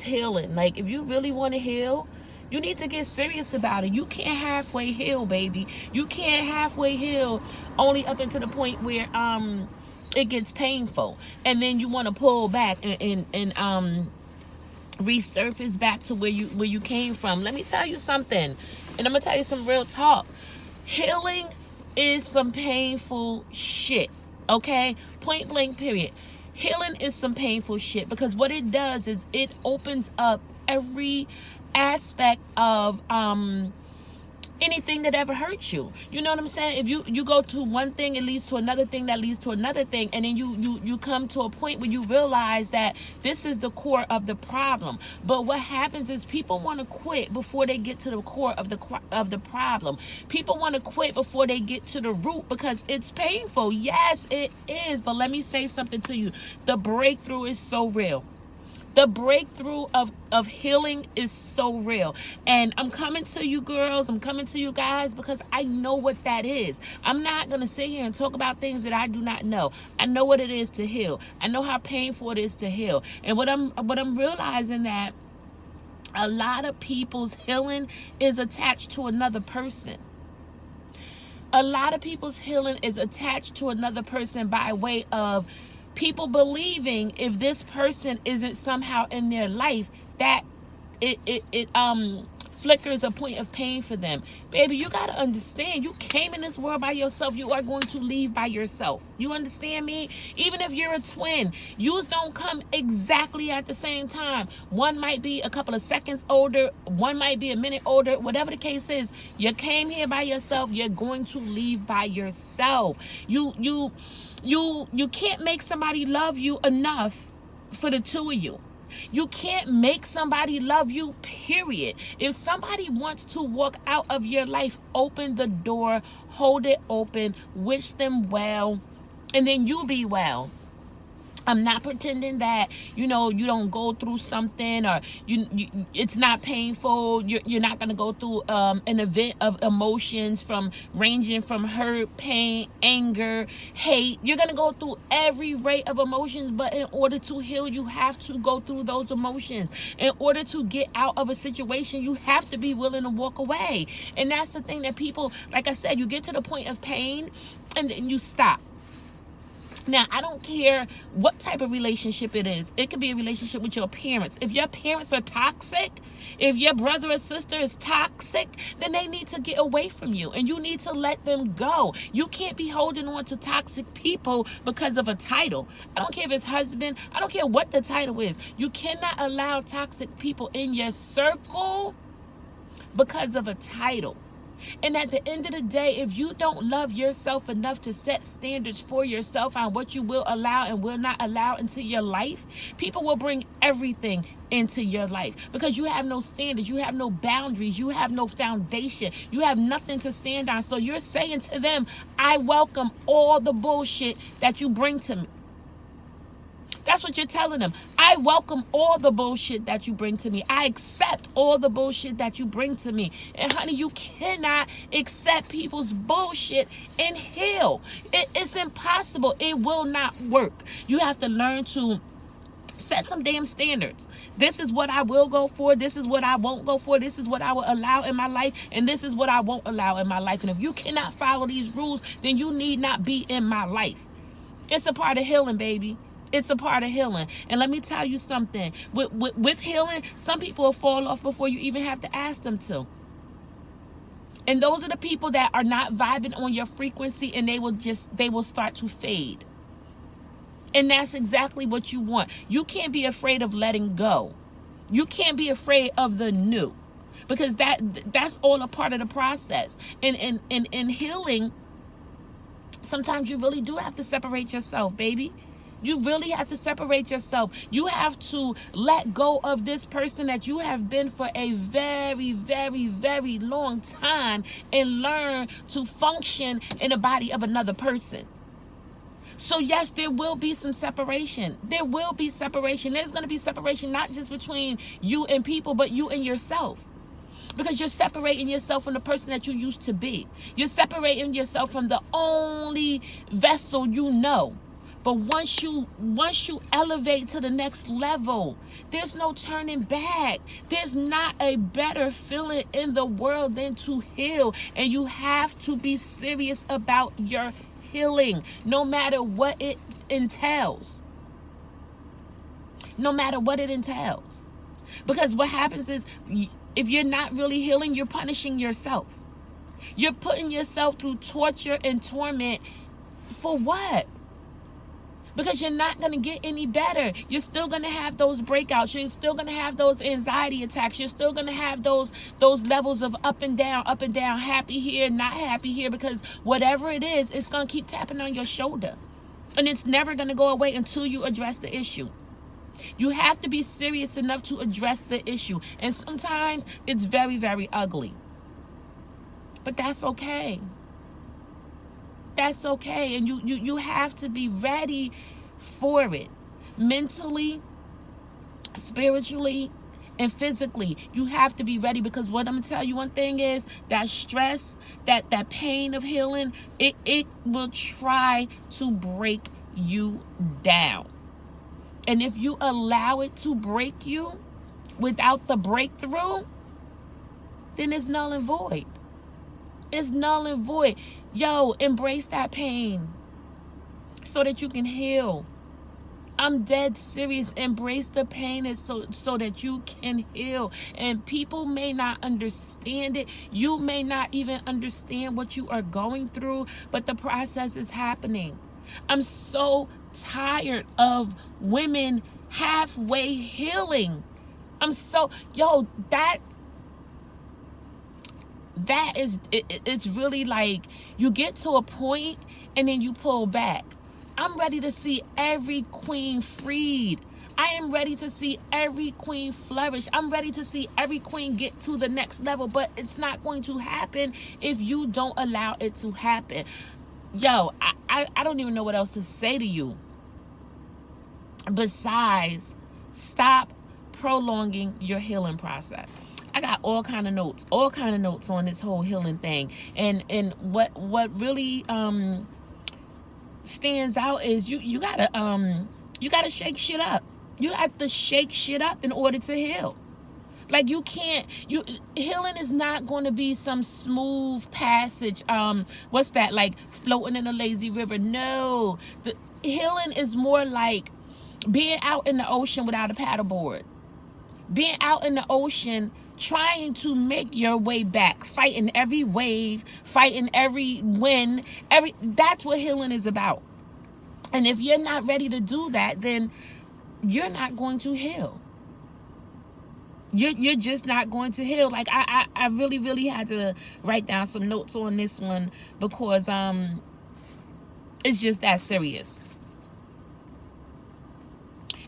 healing. Like, if you really want to heal, you need to get serious about it. You can't halfway heal, baby. You can't halfway heal only up until the point where it gets painful, and then you want to pull back and resurface back to where you came from. Let me tell you something, and I'm gonna tell you some real talk. Healing is some painful shit. Okay, point blank period. Healing is some painful shit, because what it does is it opens up every aspect of anything that ever hurt you. You know what I'm saying? If you go to one thing, it leads to another thing that leads to another thing, and then you come to a point where you realize that this is the core of the problem. But what happens is people want to quit before they get to the core of the problem. People want to quit before they get to the root, because it's painful. Yes, it is. But let me say something to you. The breakthrough is so real. The breakthrough of healing is so real. And I'm coming to you girls, I'm coming to you guys, because I know what that is. I'm not going to sit here and talk about things that I do not know. I know what it is to heal. I know how painful it is to heal. And what I'm realizing, that a lot of people's healing is attached to another person. A lot of people's healing is attached to another person by way of people believing if this person isn't somehow in their life, that it flickers a point of pain for them. Baby, you got to understand, you came in this world by yourself. You are going to leave by yourself. You understand me? Even if you're a twin, yous don't come exactly at the same time. One might be a couple of seconds older, one might be a minute older. Whatever the case is, you came here by yourself. You're going to leave by yourself. You can't make somebody love you enough for the two of you. You can't make somebody love you, period. If somebody wants to walk out of your life, open the door, hold it open, wish them well, and then you be well. I'm not pretending that, you don't go through something, or it's not painful. You're not going to go through an event of emotions ranging from hurt, pain, anger, hate. You're going to go through every rate of emotions, but in order to heal, you have to go through those emotions. In order to get out of a situation, you have to be willing to walk away. And that's the thing that people, like I said, you get to the point of pain and then you stop. Now, I don't care what type of relationship it is. It could be a relationship with your parents. If your parents are toxic, if your brother or sister is toxic, then they need to get away from you, and you need to let them go. You can't be holding on to toxic people because of a title. I don't care if it's husband. I don't care what the title is. You cannot allow toxic people in your circle because of a title. And at the end of the day, if you don't love yourself enough to set standards for yourself on what you will allow and will not allow into your life, people will bring everything into your life, because you have no standards, you have no boundaries, you have no foundation, you have nothing to stand on. So you're saying to them, I welcome all the bullshit that you bring to me. That's what you're telling them. I welcome all the bullshit that you bring to me. I accept all the bullshit that you bring to me. And honey, you cannot accept people's bullshit and heal. It's impossible. It will not work. You have to learn to set some damn standards. This is what I will go for. This is what I won't go for. This is what I will allow in my life. And this is what I won't allow in my life. And if you cannot follow these rules, then you need not be in my life. It's a part of healing, baby. It's a part of healing. And let me tell you something. With healing, some people will fall off before you even have to ask them to. And those are the people that are not vibing on your frequency, and they will start to fade. And that's exactly what you want. You can't be afraid of letting go. You can't be afraid of the new, because that's all a part of the process. And in healing, sometimes you really do have to separate yourself, baby. You really have to separate yourself. You have to let go of this person that you have been for a very, very, very long time, and learn to function in the body of another person. So yes, there will be some separation. There will be separation. There's going to be separation, not just between you and people, but you and yourself. Because you're separating yourself from the person that you used to be. You're separating yourself from the only vessel you know. But once you elevate to the next level, there's no turning back. There's not a better feeling in the world than to heal. And you have to be serious about your healing, no matter what it entails. No matter what it entails. Because what happens is, if you're not really healing, you're punishing yourself. You're putting yourself through torture and torment for what? Because you're not going to get any better. You're still going to have those breakouts. You're still going to have those anxiety attacks. You're still going to have those levels of up and down, happy here, not happy here, because whatever it is, it's going to keep tapping on your shoulder. And it's never going to go away until you address the issue. You have to be serious enough to address the issue. And sometimes it's very, very ugly. But that's okay. That's okay. And you have to be ready for it. Mentally, spiritually, and physically. You have to be ready, because what I'm going to tell you, one thing is that stress, that pain of healing, it will try to break you down. And if you allow it to break you without the breakthrough, then it's null and void. It's null and void. Yo, embrace that pain so that you can heal. I'm dead serious. Embrace the pain so that you can heal. And people may not understand it. You may not even understand what you are going through, but the process is happening. I'm so tired of women halfway healing. That is, it's really like you get to a point and then you pull back. I'm ready to see every queen freed. I am ready to see every queen flourish. I'm ready to see every queen get to the next level, but it's not going to happen if you don't allow it to happen. Yo, I don't even know what else to say to you besides stop prolonging your healing process. I got all kind of notes on this whole healing thing. And what really stands out is you gotta shake shit up. You have to shake shit up in order to heal. Like healing is not going to be some smooth passage. What's that, like floating in a lazy river? No, the healing is more like being out in the ocean without a paddleboard. Being out in the ocean, trying to make your way back, fighting every wave, fighting every wind, that's what healing is about. And if you're not ready to do that, then you're not going to heal. You're just not going to heal. Like I really, really had to write down some notes on this one, because it's just that serious.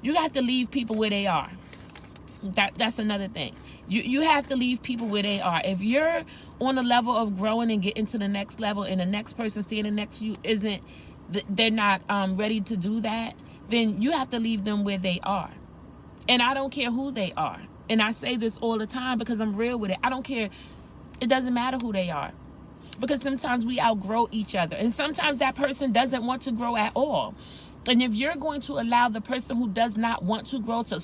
You have to leave people where they are. That's another thing. You have to leave people where they are. If you're on a level of growing and getting to the next level, and the next person standing next to you they're not ready to do that, then you have to leave them where they are. And I don't care who they are. And I say this all the time because I'm real with it. I don't care. It doesn't matter who they are. Because sometimes we outgrow each other. And sometimes that person doesn't want to grow at all. And if you're going to allow the person who does not want to grow to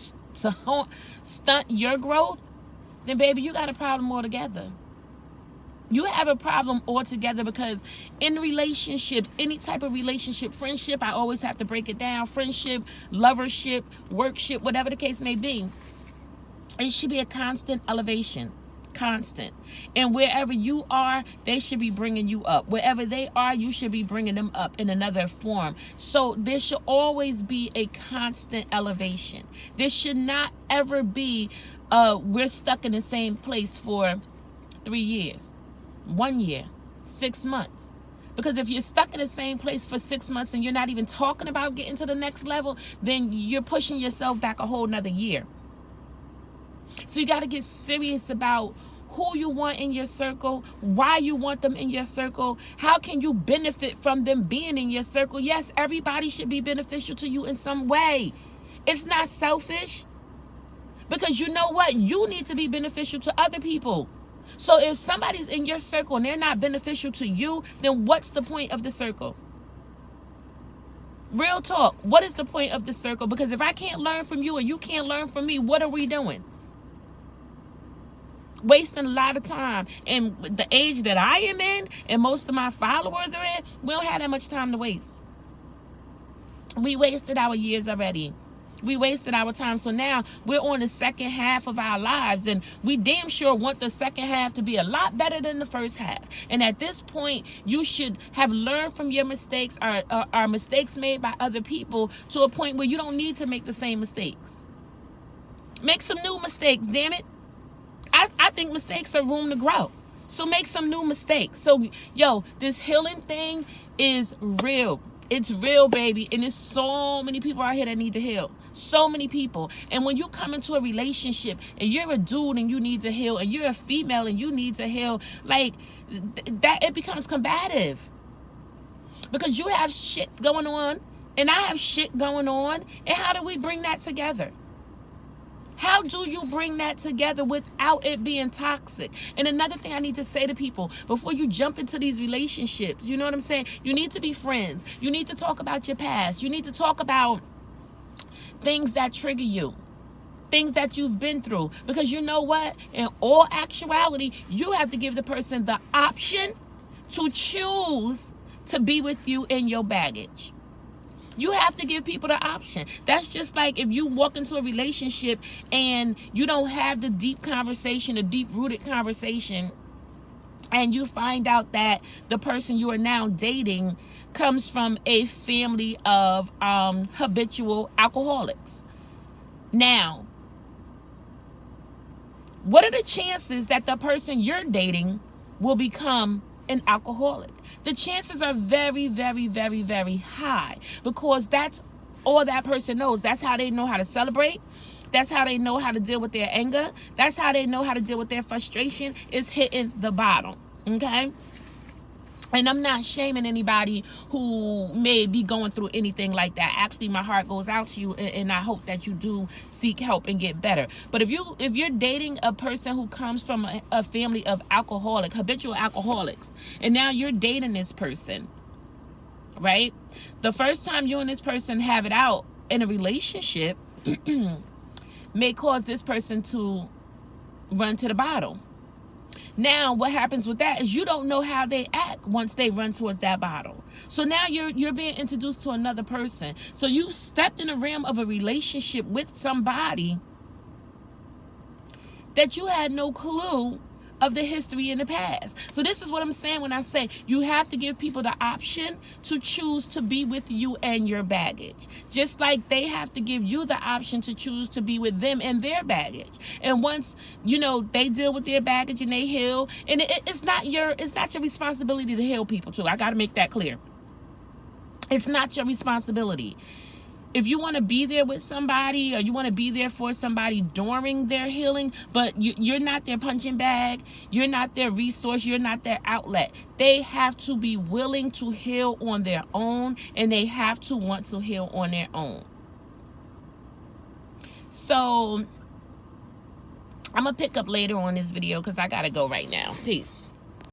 stunt your growth, then baby, you got a problem altogether. You have a problem altogether, because in relationships, any type of relationship, friendship, I always have to break it down. Friendship, lovership, workship, whatever the case may be, it should be a constant elevation. Constant. And wherever you are, they should be bringing you up. Wherever they are, you should be bringing them up in another form. So there should always be a constant elevation. There should not ever be we're stuck in the same place for 3 years, 1 year, 6 months. Because if you're stuck in the same place for 6 months and you're not even talking about getting to the next level, then you're pushing yourself back a whole nother year. So you got to get serious about who you want in your circle, why you want them in your circle, how can you benefit from them being in your circle. Yes, everybody should be beneficial to you in some way. It's not selfish, because you know what? You need to be beneficial to other people. So if somebody's in your circle and they're not beneficial to you, then what's the point of the circle? Real talk. What is the point of the circle? Because if I can't learn from you and you can't learn from me, what are we doing? Wasting a lot of time. And the age that I am in and most of my followers are in, we don't have that much time to waste. We wasted our years already. We wasted our time. So now we're on the second half of our lives, and we damn sure want the second half to be a lot better than the first half. And at this point, you should have learned from your mistakes or mistakes made by other people to a point where you don't need to make the same mistakes. Make some new mistakes, damn it. I think mistakes are room to grow. So make some new mistakes. So, yo, this healing thing is real. It's real, baby. And there's so many people out here that need to heal. So many people. And when you come into a relationship and you're a dude and you need to heal, and you're a female and you need to heal, like, that, it becomes combative. Because you have shit going on and I have shit going on. And how do we bring that together? How do you bring that together without it being toxic? And another thing I need to say to people, before you jump into these relationships, you know what I'm saying? You need to be friends. You need to talk about your past. You need to talk about things that trigger you, things that you've been through. Because you know what? In all actuality, you have to give the person the option to choose to be with you in your baggage. You have to give people the option. That's just like if you walk into a relationship and you don't have the deep conversation, a deep-rooted conversation, and you find out that the person you are now dating comes from a family of habitual alcoholics. Now, what are the chances that the person you're dating will become an alcoholic? The chances are very, very, very, very high, because that's all that person knows. That's how they know how to celebrate. That's how they know how to deal with their anger. That's how they know how to deal with their frustration, is hitting the bottom. Okay? And I'm not shaming anybody who may be going through anything like that. Actually, my heart goes out to you, and I hope that you do seek help and get better. But if you're dating a person who comes from a family of habitual alcoholics, and now you're dating this person, right? The first time you and this person have it out in a relationship may cause this person to run to the bottle. Now, what happens with that is you don't know how they act once they run towards that bottle. So now you're being introduced to another person. So you've stepped in the realm of a relationship with somebody that you had no clue of the history in the past. So this is what I'm saying when I say you have to give people the option to choose to be with you and your baggage. Just like they have to give you the option to choose to be with them and their baggage. And once, you know, they deal with their baggage and they heal, and it's not your responsibility to heal people too. I got to make that clear. It's not your responsibility. If you want to be there with somebody, or you want to be there for somebody during their healing, but you're not their punching bag, you're not their resource, you're not their outlet. They have to be willing to heal on their own, and they have to want to heal on their own. So I'm going to pick up later on this video because I got to go right now. Peace.